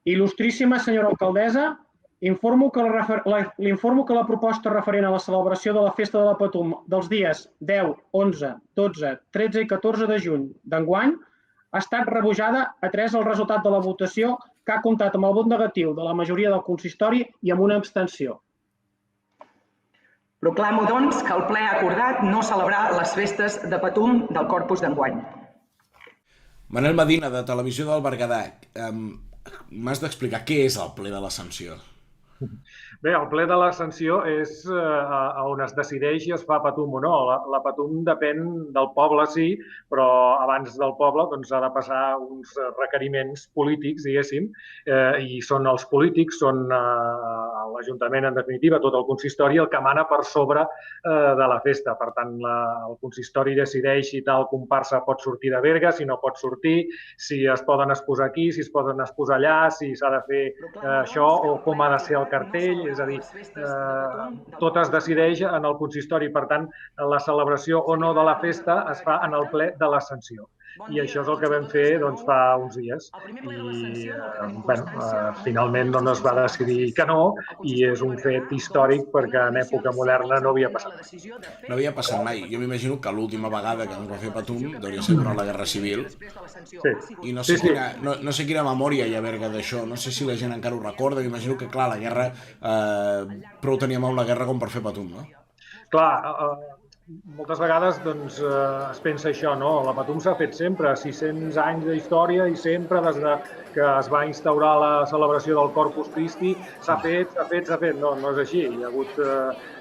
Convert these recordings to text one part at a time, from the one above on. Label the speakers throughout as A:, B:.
A: Il·lustríssima senyora alcaldessa, l'informo que la proposta referent a la celebració de la Festa de la Patum dels dies 10, 11, 12, 13 i 14 de juny d'enguany ha estat rebutjada atès el resultat de la votació que ha comptat amb el vot negatiu de la majoria del consistori i amb una abstenció.
B: Proclamo, doncs, que el ple ha acordat no celebrar les festes de Patum del Corpus d'enguany.
C: Manel Medina, de Televisió del Berguedà. M'has d'explicar què és el ple de l'Ascensió.
D: Bé, el ple de l'Ascensió és on es decideix si es fa Patum o no. La Patum depèn del poble, sí, però abans del poble ha de passar uns requeriments polítics, diguéssim, i són els polítics, són l'Ajuntament, en definitiva, tot el consistori, el que mana per sobre de la festa. Per tant, el consistori decideix si tal comparsa pot sortir de Berga, si no pot sortir, si es poden exposar aquí, si es poden exposar allà, si s'ha de fer això o com ha de ser el cartell, és a dir, tot es decideix en el consistori. Per tant, la celebració o no de la festa es fa en el ple de l'Ascensió. I això és el que vam fer fa uns dies. I finalment es va decidir que no, i és un fet històric perquè en època moderna no havia passat mai.
C: No havia passat mai. Jo m'imagino que l'última vegada que es va fer Patum devia ser durant la Guerra Civil. I no sé quina memòria hi ha a Berga d'això. No sé si la gent encara ho recorda. M'imagino que, clar, la guerra... prou teníem amb la guerra com per fer Patum, no?
D: Clar, moltes vegades es pensa això, no? La Patum s'ha fet sempre, 600 anys d'història i sempre des que es va instaurar la celebració del Corpus Christi s'ha fet. No és així. Hi ha hagut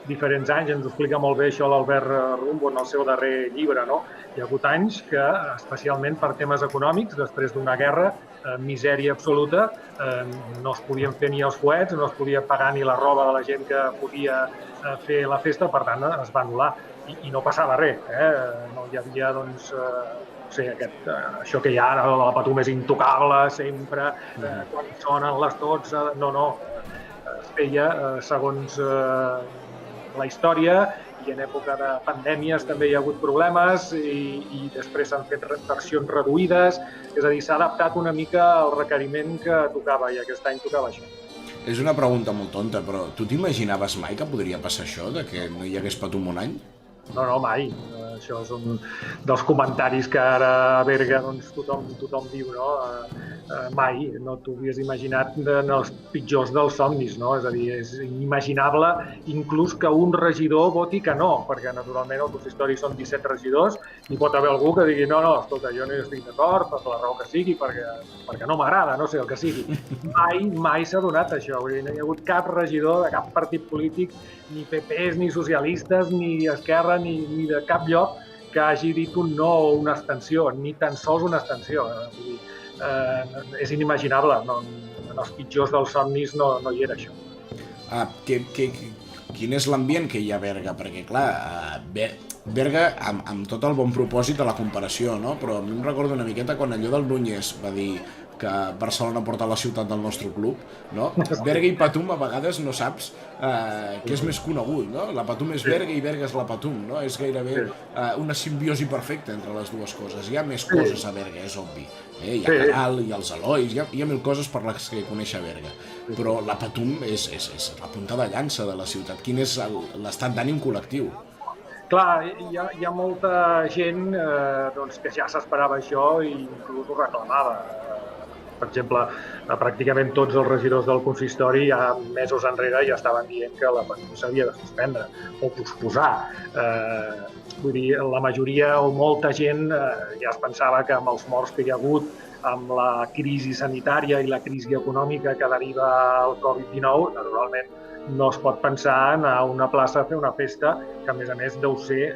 D: diferents anys, ens ho explica molt bé això l'Albert Rumbo en el seu darrer llibre, no? Hi ha hagut anys que, especialment per temes econòmics, després d'una guerra, misèria absoluta, no es podien fer ni els fuets, no es podia pagar ni la roba de la gent que podia fer la festa, per tant es va anul·lar. I no passava res, no hi havia, això que hi ha ara, la Patum és intocable sempre, quan sonen les 12, no, es feia segons la història, i en època de pandèmies també hi ha hagut problemes i després s'han fet versions reduïdes, és a dir, s'ha adaptat una mica al requeriment que tocava i aquest any tocava això.
C: És una pregunta molt tonta, però tu t'imaginaves mai que podria passar això, de que no hi hagués Patum un any?
D: No, mai. Això és un dels comentaris que ara a Berga tothom diu, no? Mai, no t'ho havies imaginat en els pitjors dels somnis, no? És a dir, és inimaginable inclús que un regidor voti que no, perquè naturalment al consistori són 17 regidors i pot haver algú que digui no, escolta, jo no hi estic d'acord, per la raó que sigui, perquè no m'agrada, no sé, el que sigui. Mai s'ha donat això, vull dir, no hi ha hagut cap regidor de cap partit polític, ni PPs, ni socialistes, ni Esquerra, ni de cap lloc que hagi dit un no o una abstenció, ni tan sols una abstenció. Vull dir, és inimaginable, en els pitjors dels somnis no hi era això.
C: Quin és l'ambient que hi ha a Berga? Perquè, clar, Berga, amb tot el bon propòsit de la comparació, no? Però a mi em recorda una miqueta quan allò del Núñez va dir que Barcelona porta la ciutat del nostre club, no? Berga i Patum a vegades no saps què és més conegut, no? La Patum és Berga i Berga és la Patum, no? És gairebé una simbiosi perfecta entre les dues coses. Hi ha més coses a Berga, és obvi. Hi ha Caral, hi ha els Elois, hi ha mil coses per les que coneix a Berga. Però la Patum és la punta de llança de la ciutat. Quin és l'estat d'ànim col·lectiu?
D: Clar, hi ha molta gent que ja s'esperava això i inclús ho reclamava. Per exemple, pràcticament tots els regidors del consistori ja mesos enrere ja estaven dient que la Patum s'havia de suspendre o posposar. Vull dir, la majoria o molta gent ja es pensava que amb els morts que hi ha hagut, amb la crisi sanitària i la crisi econòmica que deriva el Covid-19, naturalment no es pot pensar en anar a una plaça a fer una festa que, a més, deu ser,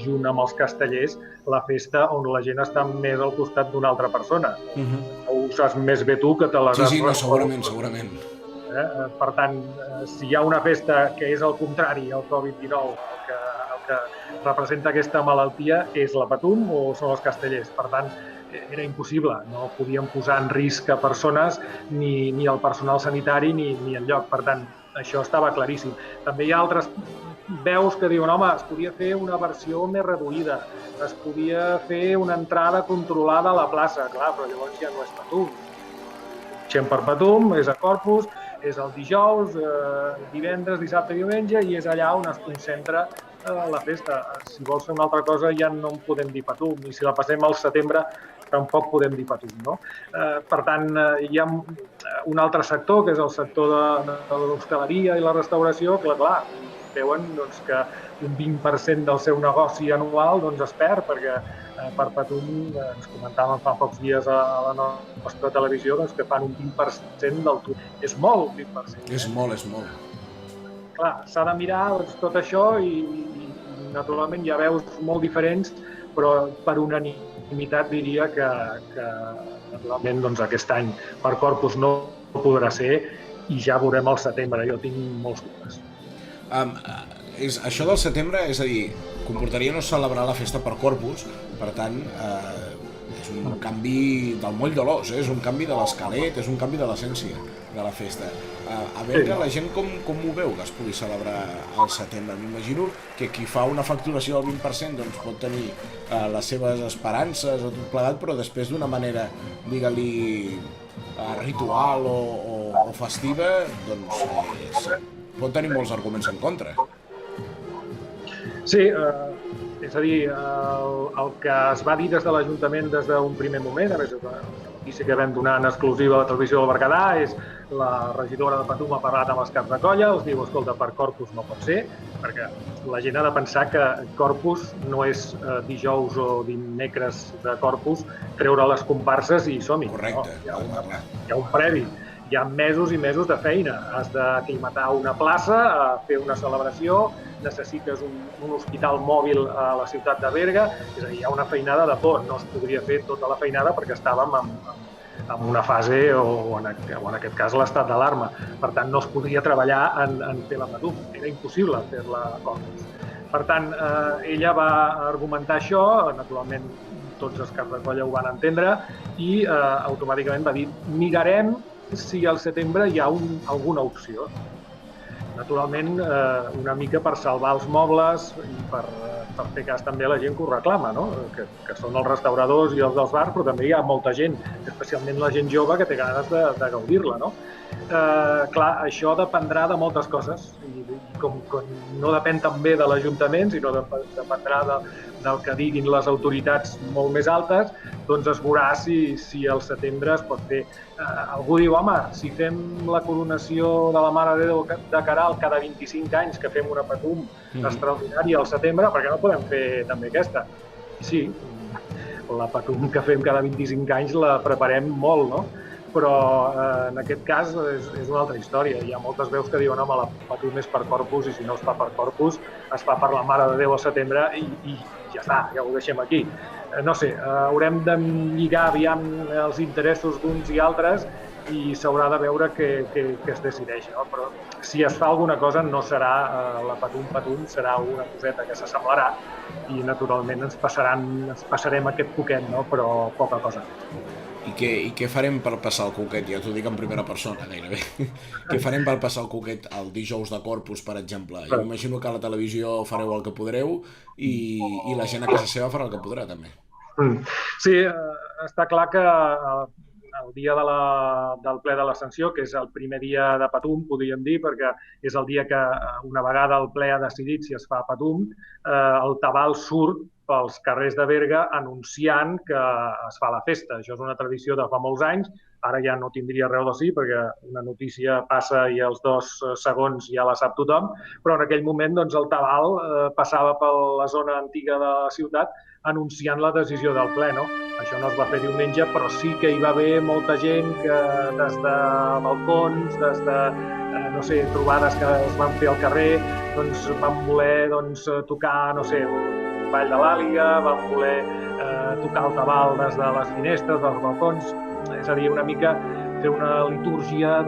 D: junt amb els castellers, la festa on la gent està més al costat d'una altra persona. Ho saps més bé tu que te les has...
C: Sí, segurament.
D: Per tant, si hi ha una festa que és el contrari al Covid-19, el que representa aquesta malaltia és la Patum o són els castellers. Per tant, era impossible, no podíem posar en risc a persones ni el personal sanitari ni el lloc. Per tant, això estava claríssim. També hi ha altres veus que diuen, home, es podia fer una versió més reduïda, es podia fer una entrada controlada a la plaça, clar, però llavors ja no és Patum. marxem per Patum, és a Corpus, és el dijous, divendres, dissabte, diumenge, i és allà on es concentra la festa. Si vols fer una altra cosa ja no en podem dir Patum, i si la passem al setembre tampoc podem dir Patum, no? Per tant, hi ha un altre sector, que és el sector de l'hostaleria i la restauració, que, clar, veuen doncs, que un 20% del seu negoci anual doncs, es perd, perquè per Patum, ens comentàvem fa pocs dies a la nostra televisió, doncs, que fan un 20% del total. És molt, 20%.
C: És molt.
D: Clar, s'ha de mirar doncs, tot això i naturalment hi ha veus molt diferents, però per unanimitat diria que naturalment doncs, aquest any per Corpus no podrà ser i ja veurem al setembre. Jo tinc molts dubtes.
C: Això del setembre, és a dir, comportaria no celebrar la festa per Corpus, per tant, és un canvi del moll de l'os, és un canvi de l'esquelet, és un canvi de l'essència de la festa. A veure, la gent com ho veu que es pugui celebrar al setembre? M'imagino que qui fa una facturació del 20% doncs pot tenir les seves esperances o tot plegat, però després d'una manera, digue-li, ritual o festiva, doncs pot tenir molts arguments en contra.
D: Sí, és a dir, el que es va dir des de l'Ajuntament des d'un primer moment, a més, la notícia que vam donar en exclusiva a la televisió del Berguedà, és la regidora de Patum ha parlat amb els caps de colla, els diu, escolta, per Corpus no pot ser, perquè la gent ha de pensar que Corpus no és dijous o dimecres de Corpus, treure les comparses i som-hi.
C: Correcte.
D: No? Hi ha un previ. Hi ha mesos i mesos de feina. Has d'aclimatar una plaça, fer una celebració, necessites un hospital mòbil a la ciutat de Berga, és a dir, hi ha una feinada de por. No es podria fer tota la feinada perquè estàvem en una fase, o en aquest cas l'estat d'alarma. Per tant, no es podria treballar en fer la Patum. Era impossible fer-la a Corpus. Per tant, ella va argumentar això, naturalment tots els caps de colla ho van entendre, i automàticament va dir, mirarem si al setembre hi ha alguna opció. Naturalment, una mica per salvar els mobles i per fer cas també a la gent que ho reclama, no? Que són els restauradors i els dels bars, però també hi ha molta gent, especialment la gent jove, que té ganes de gaudir-la, no? Clar, això dependrà de moltes coses, i com no depèn també de l'Ajuntament, sinó dependrà del que diguin les autoritats molt més altes, doncs es veurà si al setembre es pot fer. Algú diu, home, si fem la coronació de la Mare de Déu de Caral cada 25 anys, que fem una Patum extraordinària al setembre, per què no podem fer també aquesta? Sí, la Patum que fem cada 25 anys la preparem molt, no? Però en aquest cas és una altra història. Hi ha moltes veus que diuen, home, la Patum és per Corpus i si no es fa per Corpus, es fa per la Mare de Déu al setembre i ja està, ja ho deixem aquí. No sé, haurem de lligar aviam els interessos d'uns i altres i s'haurà de veure què es decideix, no? Però si es fa alguna cosa no serà la Patum, serà una coseta que s'assemblarà i naturalment ens passarem aquest poquet, no? Però poca cosa.
C: I què farem per passar el coquet? Ja t'ho dic en primera persona, gairebé. Què farem per passar el coquet el dijous de Corpus, per exemple? Jo imagino que a la televisió fareu el que podreu i la gent a casa seva farà el que podrà, també.
D: Sí, està clar que el dia del ple de l'Ascensió, que és el primer dia de Patum, podríem dir, perquè és el dia que una vegada el ple ha decidit si es fa Patum, el tabal surt pels carrers de Berga anunciant que es fa la festa. Això és una tradició de fa molts anys, ara ja no tindria raó de sí, perquè una notícia passa i els 2 segons ja la sap tothom, però en aquell moment doncs, el tabal passava per la zona antiga de la ciutat anunciant la decisió del ple, no? Això no es va fer diumenge, però sí que hi va haver molta gent que des de balcons, des de trobades que es van fer al carrer, doncs van voler tocar, un ball de l'Àliga, van voler tocar el tabal des de les finestres, dels balcons, és a dir, una mica fer una litúrgia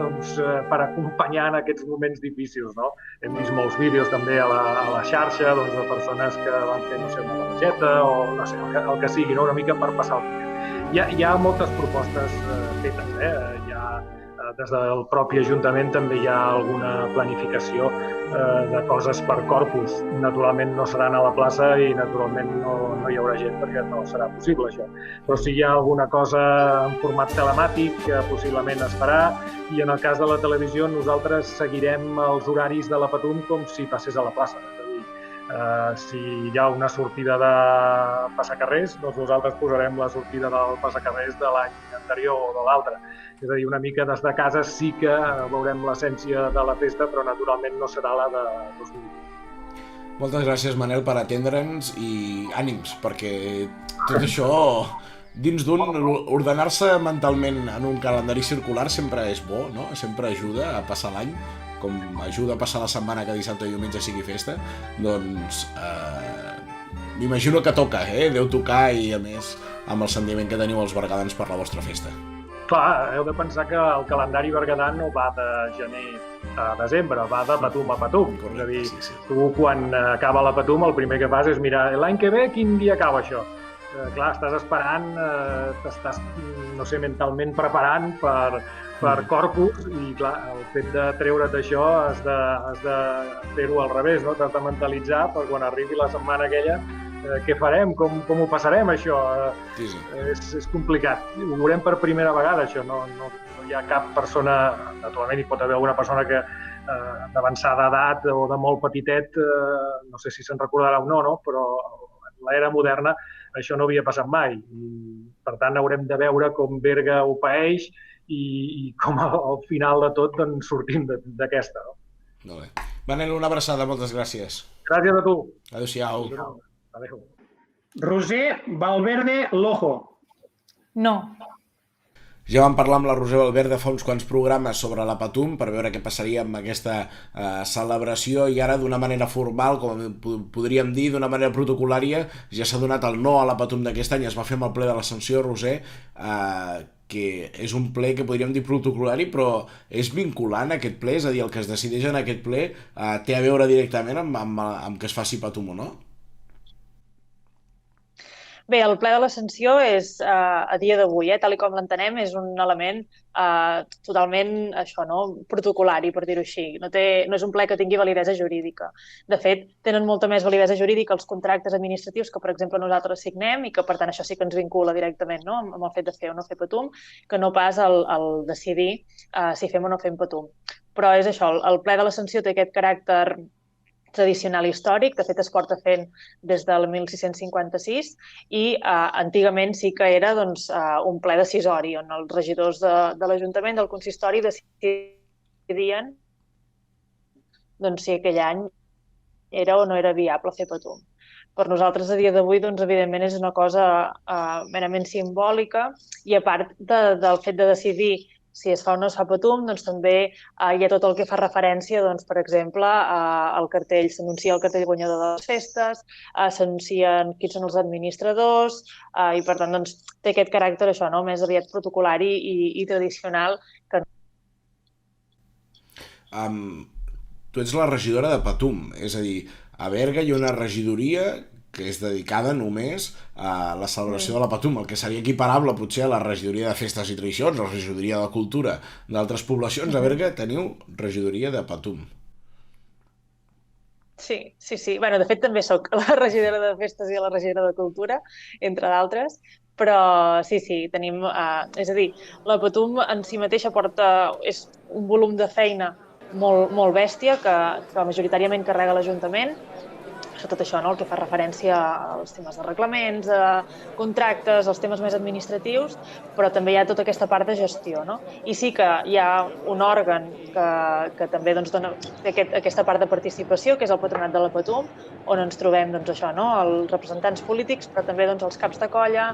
D: per acompanyar en aquests moments difícils, no? Hem vist molts vídeos també a la xarxa de persones que van fer, una barrejeta o el que sigui, una mica per passar el moment. Hi ha moltes propostes fetes, hi ha des del propi Ajuntament també hi ha alguna planificació de coses per Corpus. Naturalment no seran a la plaça i naturalment no hi haurà gent perquè no serà possible això. Però sí hi ha alguna cosa en format telemàtic que possiblement es farà i en el cas de la televisió nosaltres seguirem els horaris de la Patum com si passés a la plaça. Si hi ha una sortida de passacarrers, doncs nosaltres posarem la sortida del passacarrers de l'any anterior o de l'altre. És a dir, una mica des de casa sí que veurem l'essència de la festa, però naturalment no serà la de 2020.
C: Moltes gràcies, Manel, per atendre'ns i ànims, perquè tot això, dins d'un, ordenar-se mentalment en un calendari circular sempre és bo, no? Sempre ajuda a passar l'any, com ajuda a passar la setmana que dissabte i diumenge sigui festa, doncs m'imagino que toca, deu tocar i a més amb el sentiment que teniu els bergadans per la vostra festa.
D: Clar, heu de pensar que el calendari bergadà no va de gener a desembre, va de Patum a Patum. És a dir, tu quan acaba la Patum el primer que fas és mirar l'any que ve quin dia acaba això. Clar, estàs esperant, t'estàs, no sé, mentalment preparant per Corpus i clar, el fet de treure't això has de fer-ho al revés, no? T'has de mentalitzar per quan arribi la setmana aquella què farem, com ho passarem això. És complicat. Ho veurem per primera vegada això, no hi ha cap persona, naturalment hi pot haver alguna persona que d'avançada edat o de molt petitet, no sé si se'n recordarà o no, però en l'era moderna això no havia passat mai. Per tant, haurem de veure com Berga ho paeix i com al final de tot sortim d'aquesta.
C: Molt bé. Manel, una abraçada, moltes gràcies.
D: Gràcies a tu.
C: Adéu-siau.
D: Adéu.
A: Roser Valverde Lojo.
E: No.
C: Ja vam parlar amb la Roser Valverde fa uns quants programes sobre la Patum per veure què passaria amb aquesta celebració i ara d'una manera formal, com podríem dir, d'una manera protocolària, ja s'ha donat el no a la Patum d'aquest any, es va fer amb el ple de l'Ascensió, Roser, que és un ple que podríem dir protocolari, però és vinculant aquest ple, és a dir, el que es decideix en aquest ple té a veure directament amb que es faci Patum o no?
E: Bé, el ple de l'Ascensió és, a dia d'avui, tal com l'entenem, és un element totalment protocolari, per dir-ho així. No és un ple que tingui validesa jurídica. De fet, tenen molta més validesa jurídica els contractes administratius que, per exemple, nosaltres signem i que, per tant, això sí que ens vincula directament amb el fet de fer o no fer Patum, que no pas el decidir si fem o no fem Patum. Però és això, el ple de l'Ascensió té aquest caràcter tradicional històric, de fet es porta fent des del 1656 i antigament sí que era un ple decisori on els regidors de l'Ajuntament, del consistori, decidien si aquell any era o no era viable fer Patum. Per nosaltres a dia d'avui, evidentment, és una cosa merament simbòlica i a part del fet de decidir si es fa o no es fa Patum, també hi ha tot el que fa referència, per exemple, al cartell. S'anuncia el cartell guanyador de les festes, s'anuncien quins són els administradors i, per tant, té aquest caràcter més aviat protocolari i tradicional.
C: Tu ets la regidora de Patum, és a dir, a Berga hi ha una regidoria que és dedicada només a la celebració de la Patum, el que seria equiparable potser a la regidoria de festes i tradicions o la regidoria de cultura d'altres poblacions. A Berga teniu regidoria de Patum.
E: Sí. De fet, també soc la regidora de festes i la regidora de cultura, entre d'altres, però sí, tenim... És a dir, la Patum en si mateixa és un volum de feina molt bèstia que majoritàriament carrega l'Ajuntament, tot això, el que fa referència als temes de reglaments, contractes, els temes més administratius, però també hi ha tota aquesta part de gestió. I sí que hi ha un òrgan que també dona aquesta part de participació, que és el Patronat de la Patum, on ens trobem els representants polítics, però també els caps de colla,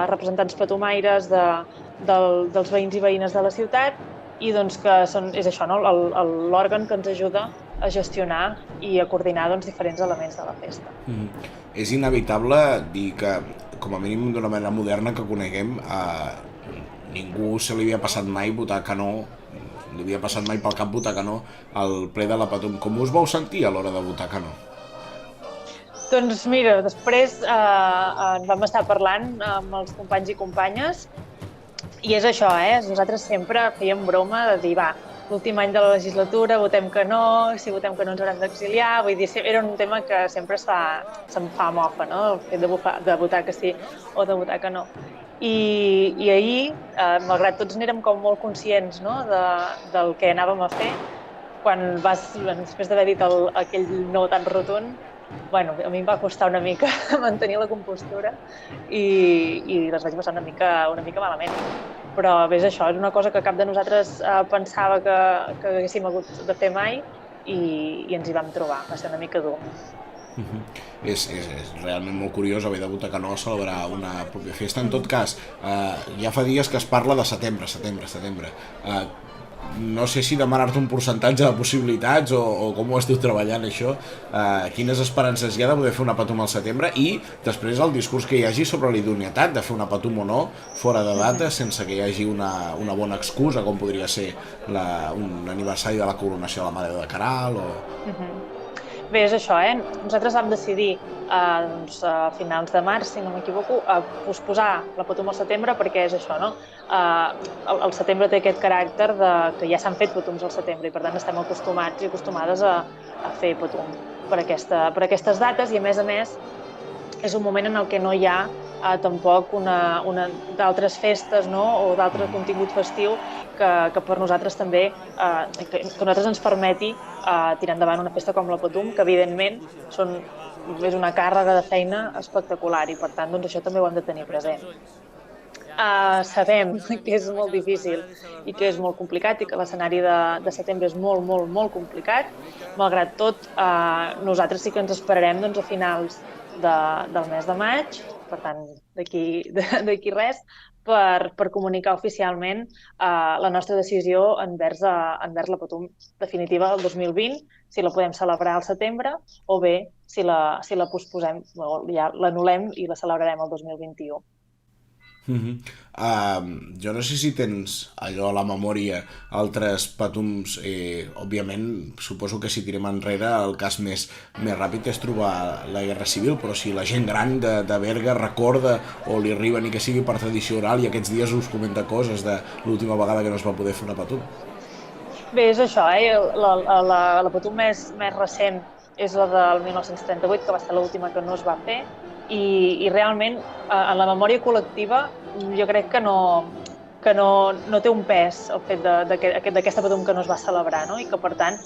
E: representants patumaires dels veïns i veïnes de la ciutat, i que és això, l'òrgan que ens ajuda a gestionar i a coordinar diferents elements de la festa.
C: És inevitable dir que, com a mínim d'una manera moderna que coneguem, ningú se li havia passat mai votar que no, li havia passat mai pel cap votar que no al ple de la Patum. Com us vau sentir a l'hora de votar que no?
E: Doncs mira, després vam estar parlant amb els companys i companyes I és això, nosaltres sempre fèiem broma de dir, va, l'últim any de la legislatura votem que no, si votem que no ens haurem d'exiliar, vull dir, era un tema que sempre se'm fa mofa, no?, el fet de votar que sí o de votar que no. I ahir, malgrat tots n'érem com molt conscients, no?, del que anàvem a fer, després d'haver dit aquell no tan rotund, bueno, a mi em va costar una mica mantenir la compostura i les vaig passar una mica malament. Però bé, és això, és una cosa que cap de nosaltres pensava que haguéssim hagut de fer mai i ens hi vam trobar, va ser una mica dur.
C: És realment molt curiós haver de votar que no a celebrar una pròpia festa. En tot cas, ja fa dies que es parla de setembre. No sé si demanar-te un percentatge de possibilitats o com ho esteu treballant, això. Quines esperances hi ha de poder fer una Patum al setembre i després el discurs que hi hagi sobre la idoneïtat de fer una Patum o no, fora de data, sense que hi hagi una bona excusa, com podria ser un aniversari de la coronació de la Mare de Caral o...
E: Bé, és això, nosaltres vam decidir a finals de març, si no m'equivoco, posposar la Patum al setembre perquè és això, no? El setembre té aquest caràcter que ja s'han fet Patums al setembre i per tant estem acostumats i acostumades a fer Patum per aquestes dates i a més és un moment en el que no hi ha tampoc d'altres festes, no?, o d'altre contingut festiu que per nosaltres també que nosaltres ens permeti tirar endavant una festa com la Patum, que evidentment és una càrrega de feina espectacular i per tant doncs, això també ho hem de tenir present. Sabem que és molt difícil i que és molt complicat i que l'escenari de setembre és molt, molt, molt complicat. Malgrat tot, nosaltres sí que ens esperarem a finals del mes de maig, per tant, d'aquí res, per comunicar oficialment la nostra decisió envers la Patum definitiva del 2020, si la podem celebrar al setembre o bé si la posposem, ja l'anul·lem i la celebrarem el 2021.
C: Jo no sé si tens allò a la memòria altres Patums, òbviament suposo que si tirem enrere el cas més ràpid és trobar la Guerra Civil, però si la gent gran de Berga recorda o li arriba ni que sigui per tradició oral i aquests dies us comenta coses de l'última vegada que no es va poder fer una Patum.
E: Bé, és això, la Patum més recent és la del 1938, que va ser l'última que no es va fer, i realment en la memòria col·lectiva jo crec que no té un pes el fet d'aquesta Patum que no es va celebrar, no? I que per tant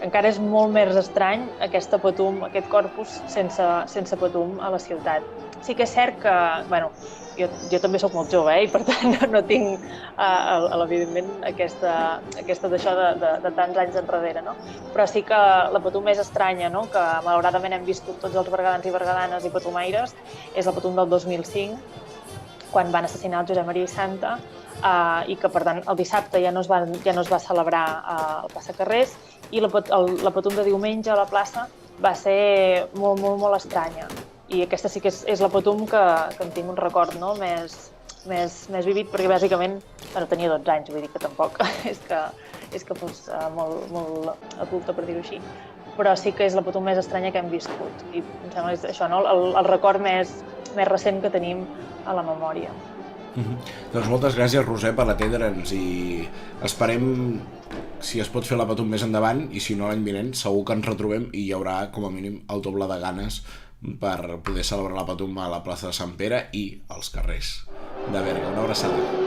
E: encara és molt més estrany aquesta Patum, aquest corpus sense Patum a la ciutat. Sí que és cert que, bueno, jo també soc molt jove i per tant no tinc evidentment aquesta d'això de tants anys enrere, no? Però sí que la Patum més estranya, no?, que malauradament hem viscut tots els bergadans i bergadanes i patumaires, és la Patum del 2005, quan van assassinar el Josep Maria i Santa i que per tant el dissabte ja no es va celebrar al Passacarrers i la Patum de diumenge a la plaça va ser molt, molt, molt estranya. I aquesta sí que és la Patum que en tinc un record, no?, més vívid, perquè bàsicament tenia 12 anys, vull dir que tampoc és que fos molt adulta, per dir-ho així. Però sí que és la Patum més estranya que hem viscut. I em sembla que és això, no?, el record més recent que tenim a la memòria.
C: Doncs moltes gràcies, Roser, per atendre'ns i esperem si es pot fer la Patum més endavant i si no l'any vinent segur que ens retrobem i hi haurà com a mínim el doble de ganes per poder celebrar la Patum a la plaça de Sant Pere i als carrers de Berga. Una abraçada.